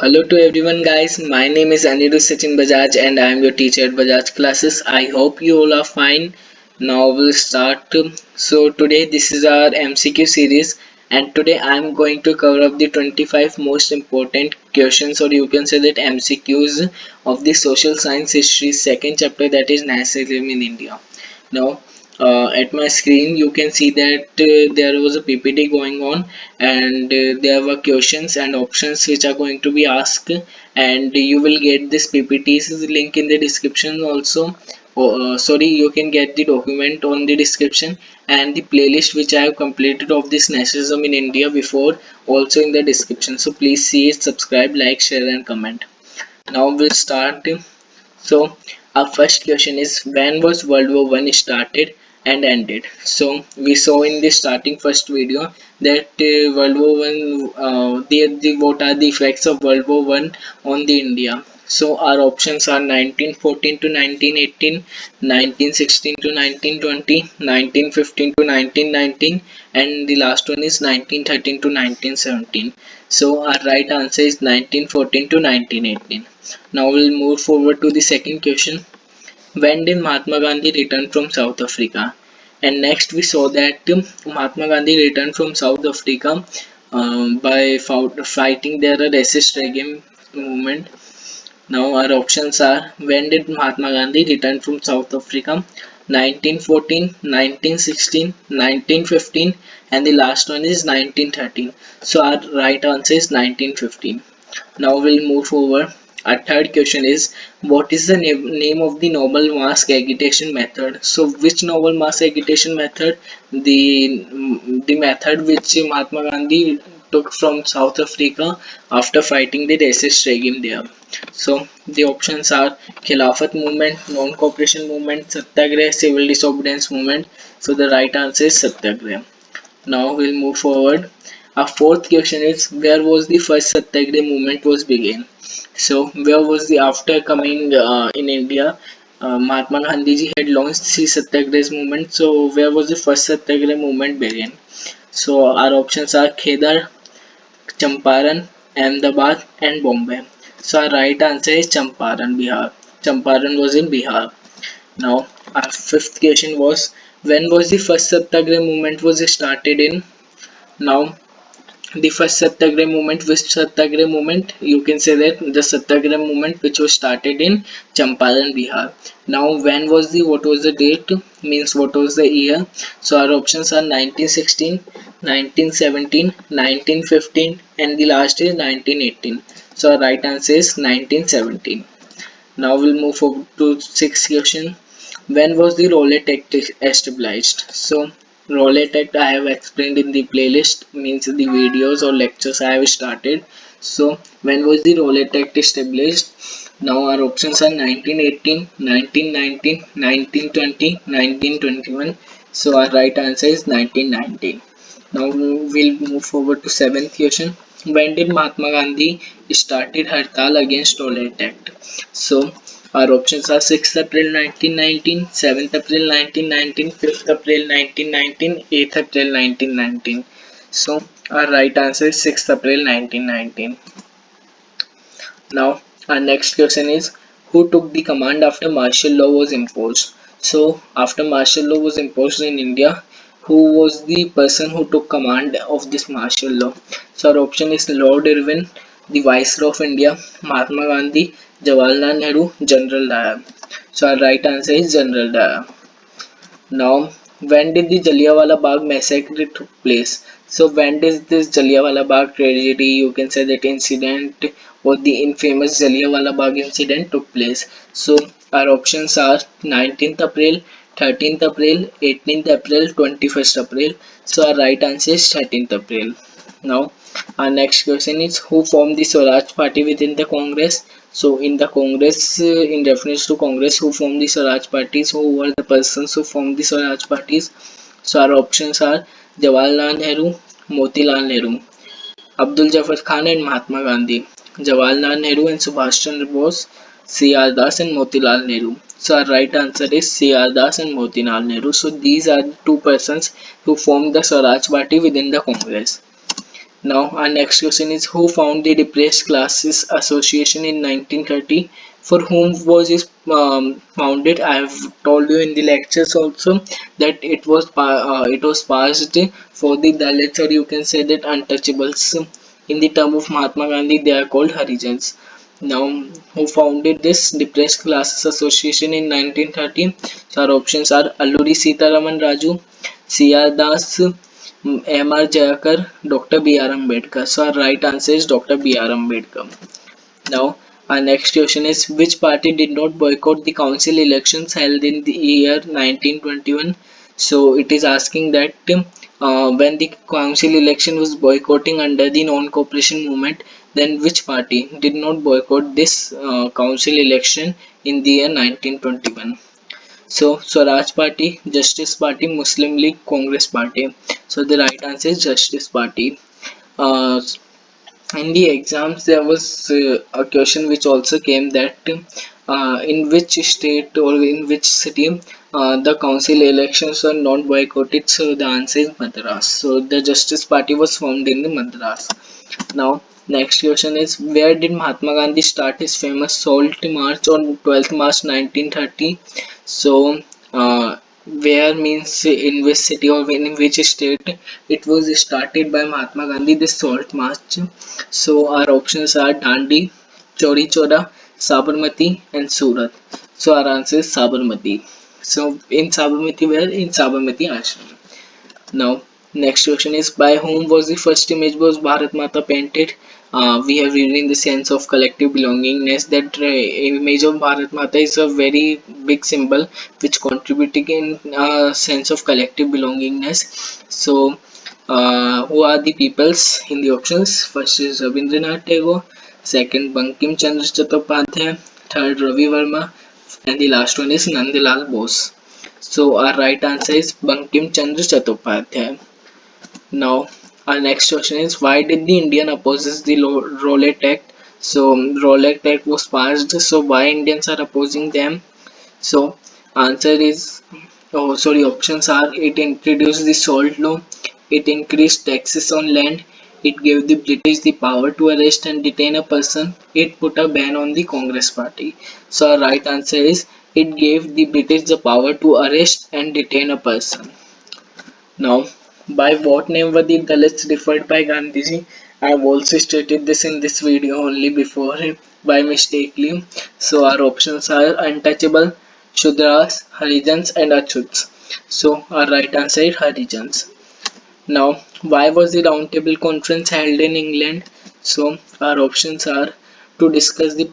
Hello to everyone guys, my name is Aniruddh Sachin Bajaj and I am your teacher at Bajaj classes. I hope you all are fine. Now we'll start. So today this is our MCQ series and today I am going to cover up the 25 most important questions, or you can say that MCQs of the social science history second chapter, that is nationalism in India. Now at my screen you can see that there was a PPT going on, and there were questions and options which are going to be asked, and you will get this PPT's link in the description also. Sorry, you can get the document on the description, and the playlist which I have completed of this nationalism in India before also in the description. So please see it, subscribe, like, share and comment. Now we'll start. So our first question is, when was World War One started and ended? So we saw in the starting first video that World War One, the what are the effects of World War One on the India? So our options are 1914 to 1918, 1916 to 1920, 1915 to 1919, and the last one is 1913 to 1917. So our right answer is 1914 to 1918. Now we'll move forward to the second question. When did Mahatma Gandhi return from South Africa? And next we saw that Mahatma Gandhi returned from South Africa by fighting their racist regime movement. Now our options are, when did Mahatma Gandhi return from South Africa? 1914, 1916, 1915, and the last one is 1913. So our right answer is 1915. Now we'll move forward. Our third question is, what is the name of the Novel Mass Agitation method? So which Novel Mass Agitation method? The method which Mahatma Gandhi took from South Africa after fighting the racist regime there. So the options are Khilafat movement, non-cooperation movement, Satyagraha, civil disobedience movement. So the right answer is Satyagraha. Now we'll move forward. Our fourth question is, where was the first Satyagraha movement was began? So where was the, after coming in India, Mahatma Gandhiji had launched the Satyagraha movement. So where was the first Satyagraha movement began? So our options are Khedar, Champaran, Ahmedabad and Bombay. So our right answer is Champaran, Bihar. Champaran was in Bihar. Now our fifth question was, when was the first Satyagraha movement was started in? Now the first Satyagraha movement, which Satyagraha movement? You can say that the Satyagraha movement which was started in Champaran, Bihar. Now when was the, what was the date, means what was the year? So our options are 1916, 1917, 1915 and the last is 1918. So our right answer is 1917. Now we'll move forward to sixth question. When was the Rowlatt Act established? So Rowlatt Act I have explained in the playlist, means the videos or lectures I have started. So when was the Rowlatt Act established? Now our options are 1918, 1919, 1920, 1921. So our right answer is 1919. Now we'll move forward to seventh question. When did Mahatma Gandhi started Hartal against Rowlatt Act? So our options are 6th April 1919, 7th April 1919, 5th April 1919, 8th April 1919. So our right answer is 6th April 1919. Now our next question is, who took the command after martial law was imposed? So after martial law was imposed in India, who was the person who took command of this martial law? So our option is Lord Irwin, the Viceroy of India, Mahatma Gandhi, Jawaharlal Nehru, General Dyer. So our right answer is General Dyer. Now, when did the Jallianwallah Bagh massacre took place? So when did this Jallianwallah Bagh tragedy, you can say that incident, or the infamous Jallianwallah Bagh incident took place? So our options are 19th April, 13th April, 18th April, 21st April. So our right answer is 13th April. Now our next question is, who formed the Swaraj Party within the Congress? So in the Congress, in reference to Congress, who formed the Swaraj parties? Who were the persons who formed the Swaraj parties? So our options are Jawaharlal Nehru, Motilal Nehru, Abdul Jafar Khan and Mahatma Gandhi. Jawaharlal Nehru and Subhash Chandra Bose, C.R. Das and Motilal Nehru. So our right answer is C.R. Das and Motilal Nehru. So these are the two persons who formed the Swaraj party within the Congress. Now our next question is, who founded the Depressed Classes Association in 1930? For whom was it founded? I have told you in the lectures also that it was passed for the Dalits, or you can say that untouchables. In the term of Mahatma Gandhi, they are called Harijans. Now, who founded this Depressed Classes Association in 1930? So our options are Alluri Sitaraman Raju, C.R. Das, M.R. Jayakar, Dr. B.R. Ambedkar. So our right answer is Dr. B.R. Ambedkar. Now, our next question is, which party did not boycott the council elections held in the year 1921? So it is asking that when the council election was boycotting under the non-cooperation movement, then which party did not boycott this council election in the year 1921? So Swaraj Party, Justice Party, Muslim League, Congress Party. So the right answer is Justice Party. Uh, in the exams, there was a question which also came that in which state or in which city the council elections were not boycotted. So the answer is Madras. So the Justice Party was formed in the Madras. Now, next question is, where did Mahatma Gandhi start his famous Salt March on 12th March 1930? So, where means in which city or in which state it was started by Mahatma Gandhi, this Salt March. So, our options are Dandi, Chauri Chora, Sabarmati, and Surat. So, our answer is Sabarmati. So, in Sabarmati, where? In Sabarmati Ashram. Now, next question is, by whom was the first image was Bharat Mata painted? We have read in the sense of collective belongingness that image of Bharat Mata is a very big symbol which contributing in sense of collective belongingness. So, who are the peoples in the options? First is Rabindranath Tagore, second Bankim Chandra Chattopadhyay, third Ravi Verma, and the last one is Nandalal Bose. So our right answer is Bankim Chandra Chattopadhyay. Now our next question is, why did the Indian opposes the Rowlatt Act? So Rowlatt Act was passed. So why Indians are opposing them? So answer is, oh sorry, options are, it introduced the salt law, it increased taxes on land, it gave the British the power to arrest and detain a person, it put a ban on the Congress party. So our right answer is, it gave the British the power to arrest and detain a person. Now, by what name were the Dalits referred by Gandhiji? I have also stated this in this video only before by mistakenly. So our options are untouchable, Shudras, Harijans and Achuts. So our right answer is Harijans. Now, why was the Roundtable Conference held in England? So our options are to discuss the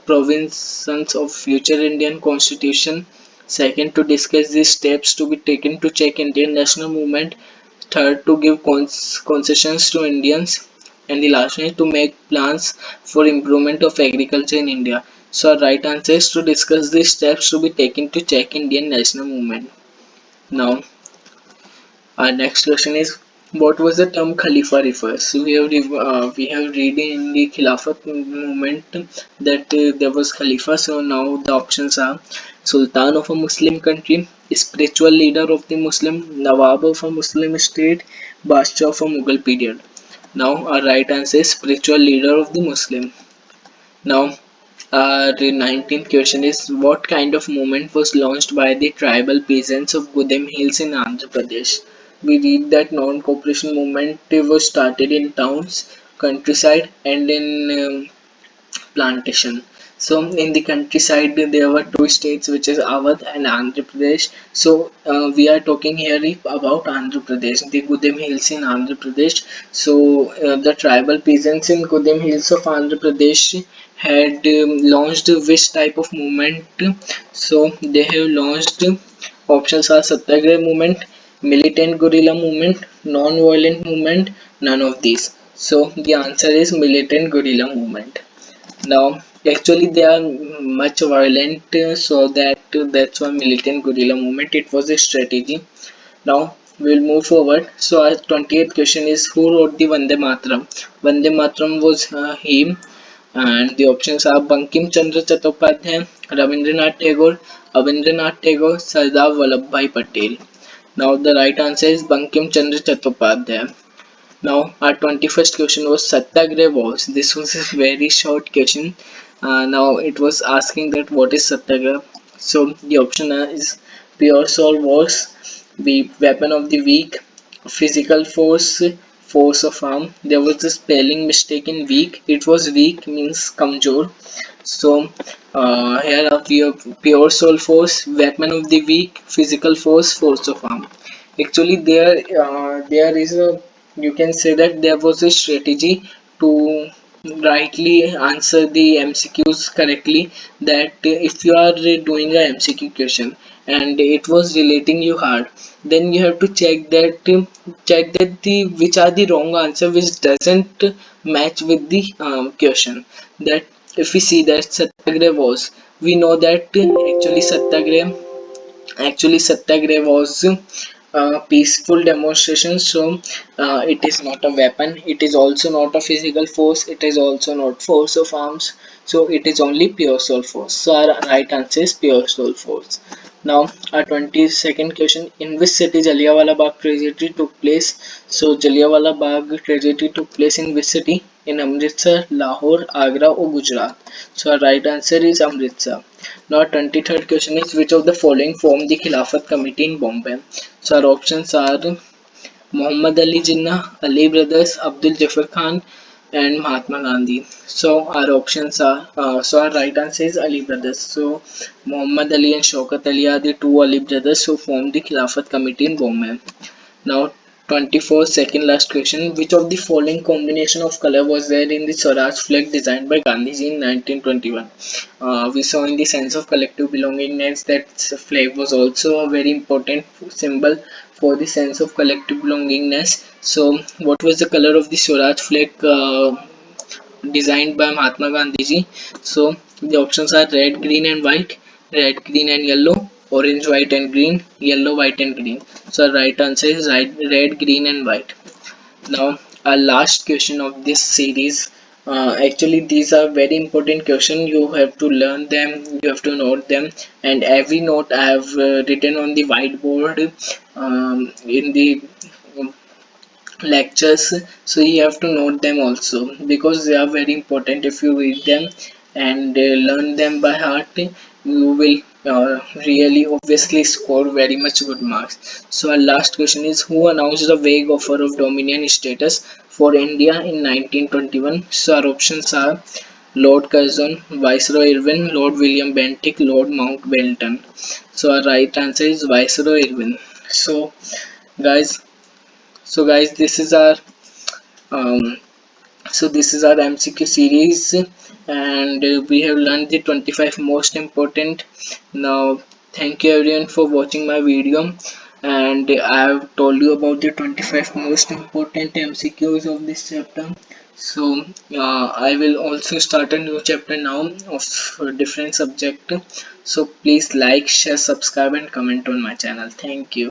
provisions of future Indian constitution. Second, to discuss the steps to be taken to check Indian national movement. Third, to give concessions to Indians. And the last one is to make plans for improvement of agriculture in India. So our right answer is to discuss the steps to be taken to check Indian national movement. Now, our next question is, what was the term Khalifa refers? So we have read in the Khilafat movement that there was Khalifa. So now the options are Sultan of a Muslim country, spiritual leader of the Muslim, Nawab of a Muslim state, Basha of a Mughal period. Now our right answer is spiritual leader of the Muslim. Now, the 19th question is, what kind of movement was launched by the tribal peasants of Gudem Hills in Andhra Pradesh? We read that non-cooperation movement was started in towns, countryside, and in plantation. So in the countryside there were two states, which is Awadh and Andhra Pradesh. So we are talking here about Andhra Pradesh, the Gudem Hills in Andhra Pradesh. So the tribal peasants in Gudem Hills of Andhra Pradesh had launched which type of movement? So they have launched, options are Satyagraha movement, militant guerrilla movement, non-violent movement, none of these. So the answer is militant guerrilla movement. Now, actually, they are much violent, so that's why militant guerrilla movement. It was a strategy. Now we'll move forward. So our 20th question is, who wrote the Vande Matram? Vande Matram was him, and the options are Bankim Chandra Chattopadhyay, Rabindranath Tagore, Abindranath Tagore, Sardar Vallabhbhai Patel. Now the right answer is Bankim Chandra Chattopadhyay. Now our 21st question was Satyagraha was. This was a very short question. Now it was asking that what is Satyagraha. So the option is pure soul wars, the weapon of the weak, physical force, force of harm. There was a spelling mistake in weak. It was weak means kamjor. So here are pure soul force, weapon of the weak, physical force, force of harm. Actually, there is a, you can say that there was a strategy to rightly answer the MCQs correctly. That if you are doing a MCQ question and it was relating you hard, then you have to check that the which are the wrong answer which doesn't match with the question. That if we see that Satyagraha was, we know that Satyagraha was a peaceful demonstration. So it is not a weapon, it is also not a physical force, it is also not force of arms, so it is only pure soul force. So our right answer is pure soul force. Now our 22nd question, in which city Jallianwallah Bagh tragedy took place? So Jallianwallah Bagh tragedy took place in which city? In Amritsar, Lahore, Agra or Gujarat? So our right answer is Amritsar. Now 23rd question is, which of the following formed the Khilafat committee in Bombay? So our options are Muhammad Ali Jinnah, Ali brothers, Abdul Jafar Khan and Mahatma Gandhi. So our options are, so our right answer is Ali brothers. So Muhammad Ali and Shaukat Ali are the two Ali brothers who formed the Khilafat committee in Bombay. Now 24 second last question. Which of the following combination of color was there in the Swaraj flag designed by Gandhiji in 1921? We saw in the sense of collective belongingness that flag was also a very important symbol for the sense of collective belongingness. So what was the color of the Swaraj flag designed by Mahatma Gandhiji? So the options are red, green and yellow, orange, white and green, yellow, white and green. So right answer is red, green and white. Now our last question of this series. Actually these are very important questions. You have to learn them, you have to note them, and every note I have written on the whiteboard in the lectures, so you have to note them also because they are very important. If you read them and learn them by heart, you will really obviously score very much good marks. So our last question is, who announced the vague offer of dominion status for India in 1921? So our options are Lord Curzon, Viceroy Irwin, Lord William Bentinck, Lord Mountbatten. So our right answer is Viceroy Irwin. So guys, this is our um, MCQ series, and we have learned the 25 most important. Now thank you everyone for watching my video, and I have told you about the 25 most important MCQs of this chapter. So I will also start a new chapter now of a different subject. So please like, share, subscribe and comment on my channel. Thank you.